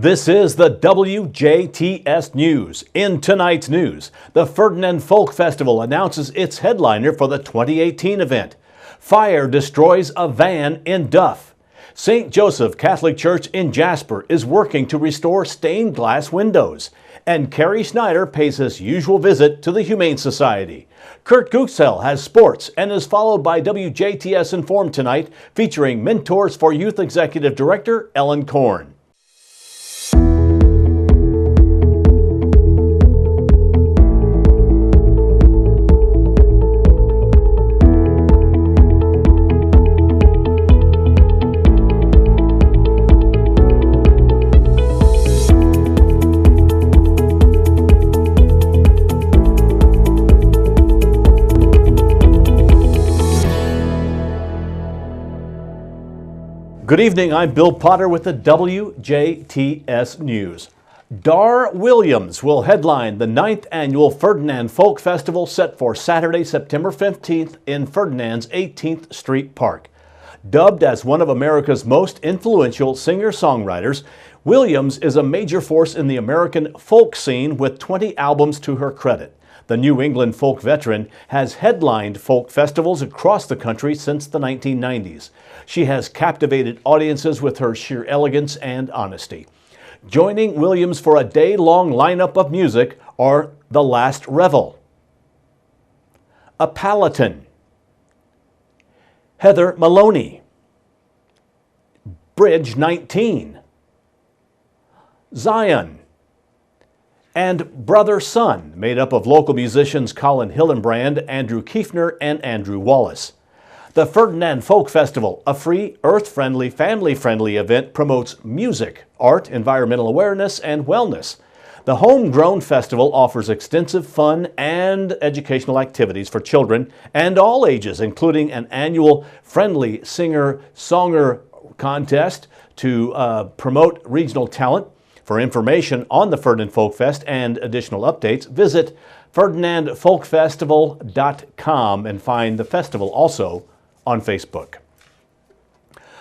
This is the WJTS News. In tonight's news, the Ferdinand Folk Festival announces its headliner for the 2018 event. Fire destroys a van in Duff. St. Joseph Catholic Church in Jasper is working to restore stained glass windows. And Carrie Snyder pays his usual visit to the Humane Society. Kurt Guxel has sports and is followed by WJTS Informed tonight, featuring Mentors for Youth Executive Director Ellen Korn. Good evening, I'm Bill Potter with the WJTS News. Dar Williams will headline the 9th annual Ferdinand Folk Festival set for Saturday, September 15th in Ferdinand's 18th Street Park. Dubbed as one of America's most influential singer-songwriters, Williams is a major force in the American folk scene with 20 albums to her credit. The New England folk veteran has headlined folk festivals across the country since the 1990s. She has captivated audiences with her sheer elegance and honesty. Joining Williams for a day-long lineup of music are The Last Revel, A Paladin, Heather Maloney, Bridge 19, Zion, and Brother Son, made up of local musicians Colin Hillenbrand, Andrew Kiefner, and Andrew Wallace. The Ferdinand Folk Festival, a free, earth-friendly, family-friendly event, promotes music, art, environmental awareness, and wellness. The homegrown festival offers extensive fun and educational activities for children and all ages, including an annual friendly singer-songer contest to promote regional talent. For information on the Ferdinand Folk Fest and additional updates, visit FerdinandFolkFestival.com and find the festival also on Facebook.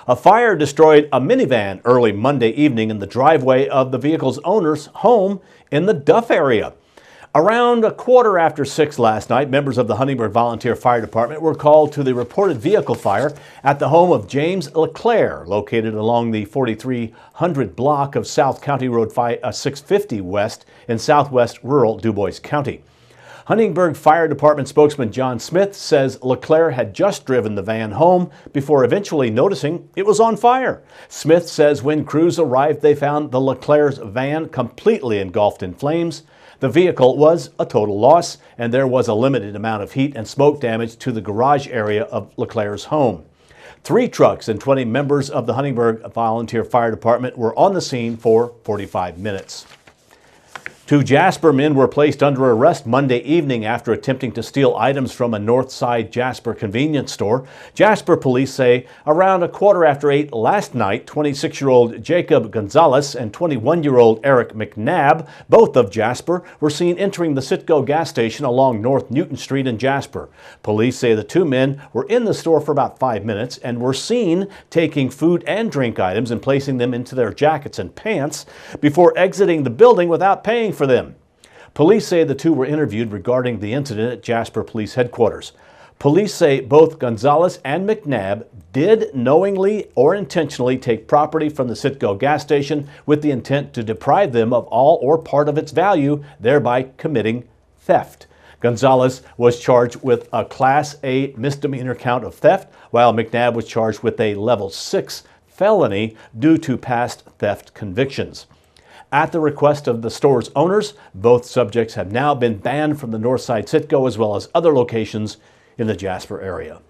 A fire destroyed a minivan early Monday evening in the driveway of the vehicle's owner's home in the Duff area. Around 6:15 last night, members of the Huntingburg Volunteer Fire Department were called to the reported vehicle fire at the home of James LeClaire, located along the 4300 block of South County Road 650 West in southwest rural Dubois County. Huntingburg Fire Department spokesman John Smith says LeClaire had just driven the van home before eventually noticing it was on fire. Smith says when crews arrived, they found the LeClaire's van completely engulfed in flames. The vehicle was a total loss, and there was a limited amount of heat and smoke damage to the garage area of LeClaire's home. 3 trucks and 20 members of the Huntingburg Volunteer Fire Department were on the scene for 45 minutes. 2 Jasper men were placed under arrest Monday evening after attempting to steal items from a Northside Jasper convenience store. Jasper police say around 8:15 last night, 26-year-old Jacob Gonzalez and 21-year-old Eric McNabb, both of Jasper, were seen entering the Citgo gas station along North Newton Street in Jasper. Police say the 2 men were in the store for about 5 minutes and were seen taking food and drink items and placing them into their jackets and pants before exiting the building without paying for them. Police say the 2 were interviewed regarding the incident at Jasper Police Headquarters. Police say both Gonzalez and McNabb did knowingly or intentionally take property from the Citgo gas station with the intent to deprive them of all or part of its value, thereby committing theft. Gonzalez was charged with a Class A misdemeanor count of theft, while McNabb was charged with a Level 6 felony due to past theft convictions. At the request of the store's owners, both subjects have now been banned from the Northside Citgo as well as other locations in the Jasper area.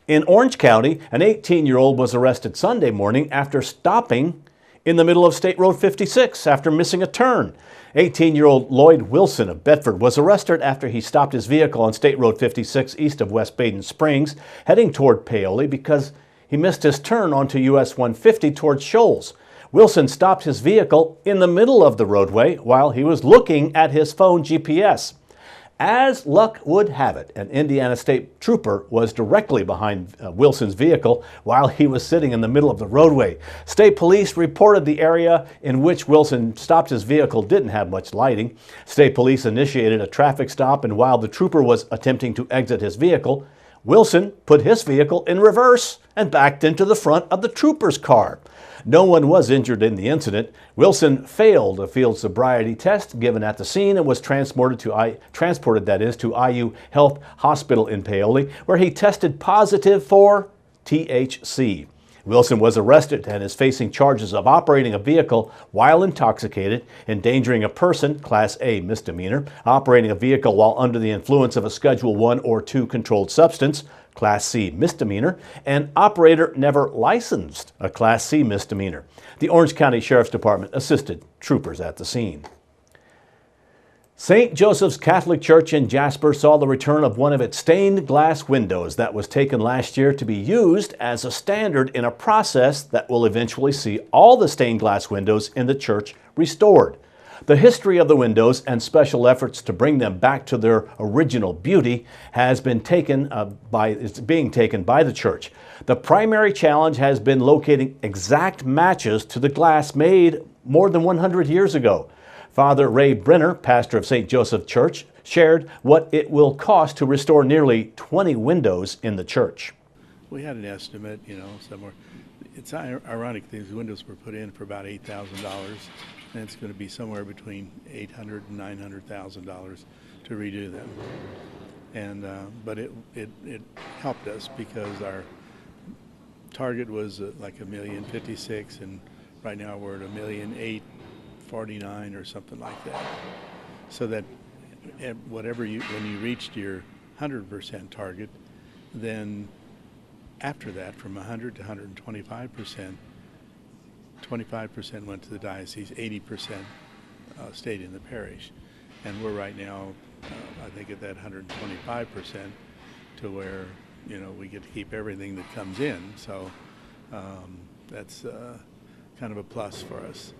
In Orange County, an 18-year-old was arrested Sunday morning after stopping in the middle of State Road 56 after missing a turn. 18-year-old Lloyd Wilson of Bedford was arrested after he stopped his vehicle on State Road 56 east of West Baden Springs, heading toward Paoli because he missed his turn onto US 150 toward Shoals. Wilson stopped his vehicle in the middle of the roadway while he was looking at his phone GPS. As luck would have it, an Indiana State Trooper was directly behind Wilson's vehicle while he was sitting in the middle of the roadway. State Police reported the area in which Wilson stopped his vehicle didn't have much lighting. State Police initiated a traffic stop, and while the trooper was attempting to exit his vehicle, Wilson put his vehicle in reverse and backed into the front of the trooper's car. No one was injured in the incident. Wilson failed a field sobriety test given at the scene and was transported to IU Health Hospital in Paoli, where he tested positive for THC. Wilson was arrested and is facing charges of operating a vehicle while intoxicated, endangering a person, Class A misdemeanor, operating a vehicle while under the influence of a Schedule I or II controlled substance, Class C misdemeanor, and operator never licensed, a Class C misdemeanor. The Orange County Sheriff's Department assisted troopers at the scene. St. Joseph's Catholic Church in Jasper saw the return of one of its stained glass windows that was taken last year to be used as a standard in a process that will eventually see all the stained glass windows in the church restored. The history of the windows and special efforts to bring them back to their original beauty is being taken by the church. The primary challenge has been locating exact matches to the glass made more than 100 years ago. Father Ray Brenner, pastor of St. Joseph Church, shared what it will cost to restore nearly 20 windows in the church. We had an estimate, somewhere. It's ironic, these windows were put in for about $8,000, and it's going to be somewhere between $800,000 and $900,000 to redo them. And but it helped us because our target was like $1,056,000, and right now we're at $1,849,000 or something like that. So that when you reached your 100% target, then after that, from 100 to 125%, 25% went to the diocese, 80% stayed in the parish. And we're right now, I think, at that 125% to where, we get to keep everything that comes in. So that's kind of a plus for us.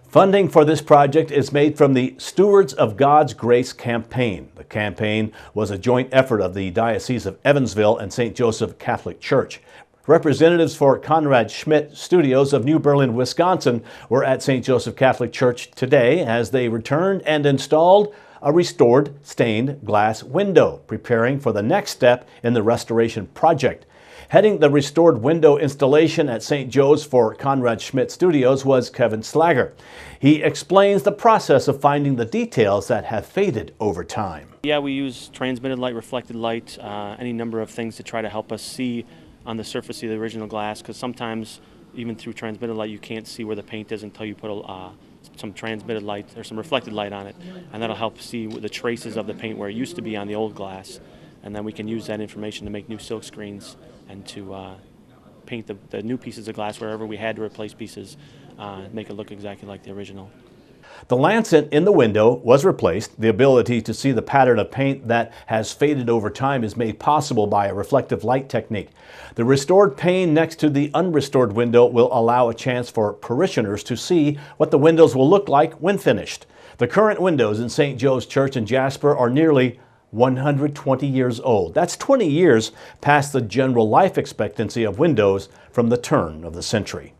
Funding for this project is made from the Stewards of God's Grace campaign. The campaign was a joint effort of the Diocese of Evansville and St. Joseph Catholic Church. Representatives for Conrad Schmidt Studios of New Berlin, Wisconsin were at St. Joseph Catholic Church today as they returned and installed a restored stained glass window, preparing for the next step in the restoration project. Heading the restored window installation at St. Joe's for Conrad Schmidt Studios was Kevin Slager. He explains the process of finding the details that have faded over time. Yeah, we use transmitted light, reflected light, any number of things to try to help us see on the surface of the original glass, because sometimes even through transmitted light you can't see where the paint is until you put some transmitted light or some reflected light on it, and that'll help see the traces of the paint where it used to be on the old glass, and then we can use that information to make new silk screens and to paint the new pieces of glass wherever we had to replace pieces, make it look exactly like the original. The lancet in the window was replaced. The ability to see the pattern of paint that has faded over time is made possible by a reflective light technique. The restored pane next to the unrestored window will allow a chance for parishioners to see what the windows will look like when finished. The current windows in St. Joe's Church in Jasper are nearly 120 years old. That's 20 years past the general life expectancy of windows from the turn of the century.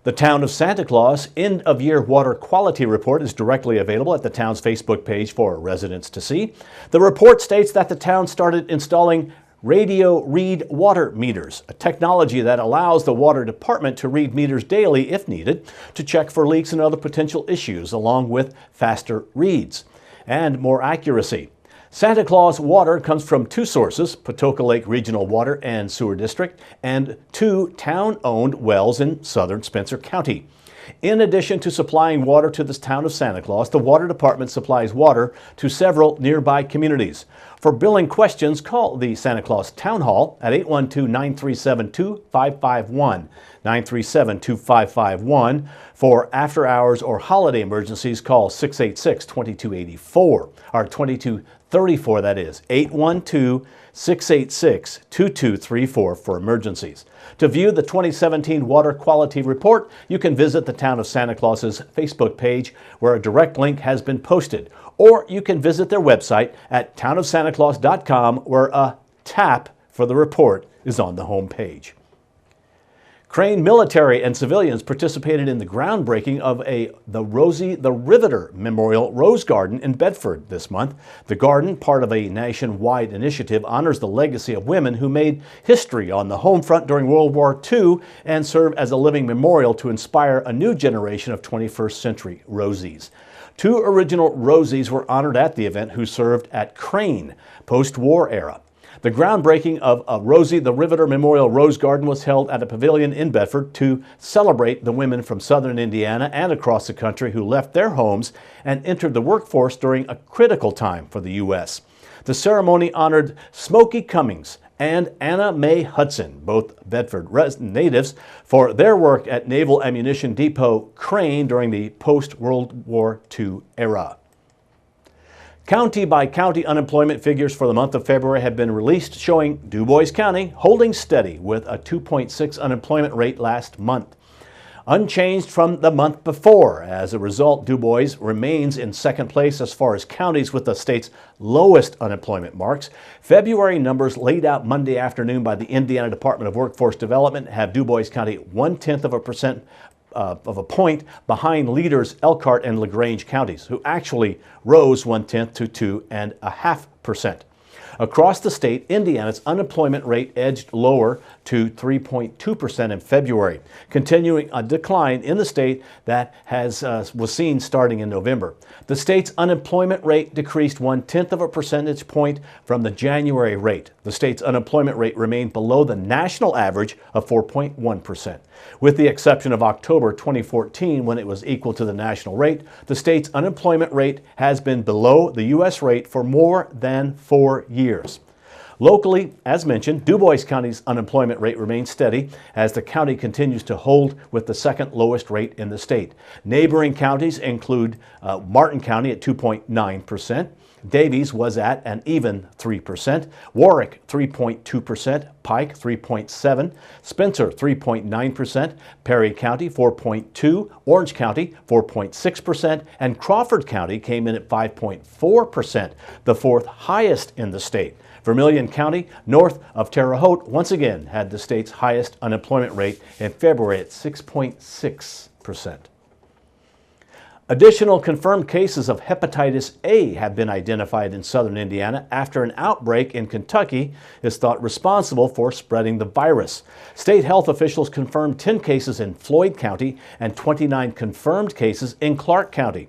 The Town of Santa Claus end-of-year water quality report is directly available at the town's Facebook page for residents to see. The report states that the town started installing radio read water meters, a technology that allows the water department to read meters daily if needed to check for leaks and other potential issues, along with faster reads and more accuracy. Santa Claus water comes from two sources, Patoka Lake Regional Water and Sewer District, and two town-owned wells in southern Spencer County. In addition to supplying water to the town of Santa Claus, the water department supplies water to several nearby communities. For billing questions, call the Santa Claus Town Hall at 812-937-2551, 937-2551. For after-hours or holiday emergencies, call 686-2284 or 22 812-686-2234, that is, 812-686-2234 for emergencies. To view the 2017 Water Quality Report, you can visit the Town of Santa Claus's Facebook page, where a direct link has been posted, or you can visit their website at townofsantaclaus.com, where a tap for the report is on the home page. Crane military and civilians participated in the groundbreaking of the Rosie the Riveter Memorial Rose Garden in Bedford this month. The garden, part of a nationwide initiative, honors the legacy of women who made history on the home front during World War II and serve as a living memorial to inspire a new generation of 21st century Rosies. 2 original Rosies were honored at the event who served at Crane post-war era. The groundbreaking of a Rosie the Riveter Memorial Rose Garden was held at a pavilion in Bedford to celebrate the women from southern Indiana and across the country who left their homes and entered the workforce during a critical time for the U.S. The ceremony honored Smokey Cummings and Anna Mae Hudson, both Bedford natives, for their work at Naval Ammunition Depot Crane during the post-World War II era. County-by-county unemployment figures for the month of February have been released, showing Dubois County holding steady with a 2.6 unemployment rate last month, unchanged from the month before. As a result, Dubois remains in second place as far as counties with the state's lowest unemployment marks. February numbers laid out Monday afternoon by the Indiana Department of Workforce Development have Dubois County 0.1% of a point behind leaders Elkhart and LaGrange counties, who actually rose 0.1 to 2.5%. Across the state, Indiana's unemployment rate edged lower to 3.2% in February, continuing a decline in the state that was seen starting in November. The state's unemployment rate decreased 0.1 percentage point from the January rate. The state's unemployment rate remained below the national average of 4.1%. With the exception of October 2014, when it was equal to the national rate, the state's unemployment rate has been below the U.S. rate for more than 4 years. Locally, as mentioned, Dubois County's unemployment rate remains steady as the county continues to hold with the second lowest rate in the state. Neighboring counties include Martin County at 2.9%, Davies was at an even 3%, Warwick 3.2%, Pike 3.7%, Spencer 3.9%, Perry County 4.2%, Orange County 4.6%, and Crawford County came in at 5.4%, the fourth highest in the state. Vermilion County, north of Terre Haute, once again had the state's highest unemployment rate in February at 6.6%. Additional confirmed cases of hepatitis A have been identified in southern Indiana after an outbreak in Kentucky is thought responsible for spreading the virus. State health officials confirmed 10 cases in Floyd County and 29 confirmed cases in Clark County.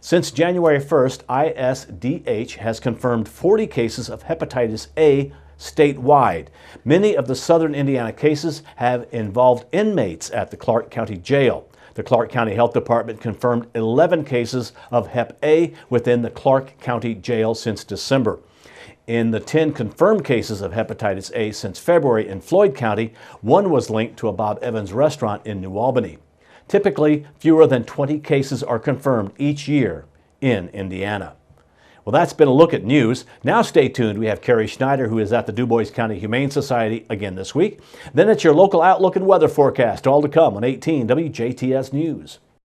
Since January 1st, ISDH has confirmed 40 cases of hepatitis A statewide. Many of the southern Indiana cases have involved inmates at the Clark County Jail. The Clark County Health Department confirmed 11 cases of Hep A within the Clark County Jail since December. In the 10 confirmed cases of hepatitis A since February in Floyd County, 1 was linked to a Bob Evans restaurant in New Albany. Typically, fewer than 20 cases are confirmed each year in Indiana. Well, that's been a look at news. Now stay tuned. We have Carrie Schneider, who is at the Dubois County Humane Society again this week. Then it's your local outlook and weather forecast, all to come on 18 WJTS News.